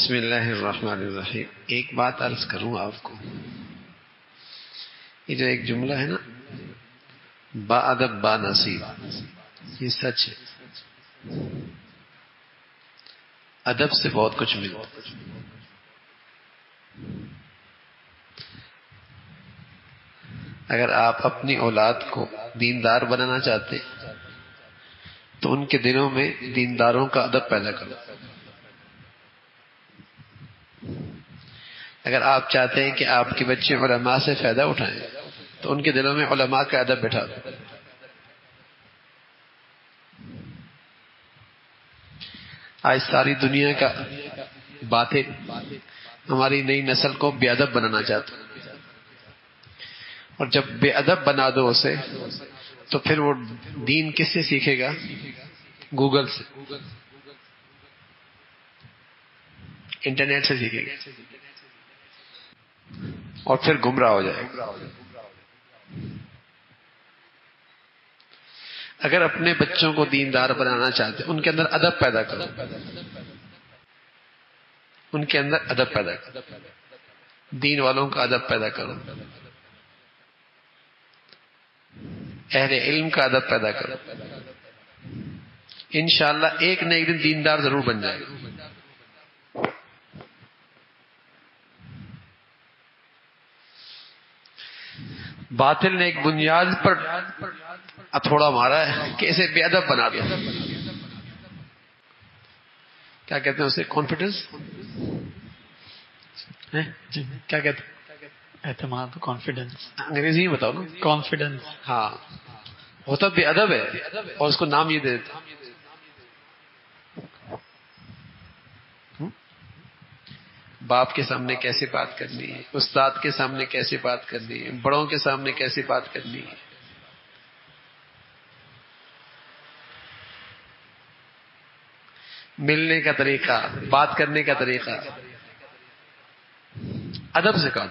بسم اللہ الرحمن الرحیم. ایک بات عرض کروں آپ کو، یہ جو ایک جملہ ہے نا، با ادب با نصیب، یہ سچ ہے. ادب سے بہت کچھ ملتا ہے. اگر آپ اپنی اولاد کو دیندار بنانا چاہتے تو ان کے دلوں میں دینداروں کا ادب پیدا کرو. اگر آپ چاہتے ہیں کہ آپ کے بچے علماء سے فائدہ اٹھائیں تو ان کے دلوں میں علماء کا ادب بٹھا دو. آج ساری دنیا کا باتیں ہماری نئی نسل کو بے ادب بنانا چاہتے ہیں، اور جب بے ادب بنا دو اسے تو پھر وہ دین کس سے سیکھے گا؟ گوگل سے، انٹرنیٹ سے سیکھے گا اور پھر گمراہ ہو جائے گا. اگر اپنے بچوں کو دیندار بنانا چاہتے ان کے اندر ادب پیدا کرو، ان کے اندر ادب پیدا کرو، دین والوں کا ادب پیدا کرو، اہل علم کا ادب پیدا کرو. انشاءاللہ ایک نہ ایک دن دیندار ضرور بن جائے گا. باطل نے ایک بنیاد پر ہتھوڑا مارا ہے کہ اسے بے ادب بنا دو. کیا کہتے ہیں اسے؟ کانفیڈنس، کیا کہتے ہیں؟ اعتماد، کانفیڈنس. انگریزی میں بتاؤ نا. کانفیڈنس. ہاں، ہوتا بے ادب ہے اور اس کو نام یہ دے دیتا. باپ کے سامنے کیسے بات کرنی ہے، استاد کے سامنے کیسے بات کرنی ہے، بڑوں کے سامنے کیسے بات کرنی ہے. ملنے کا طریقہ، بات کرنے کا طریقہ ادب سے کام.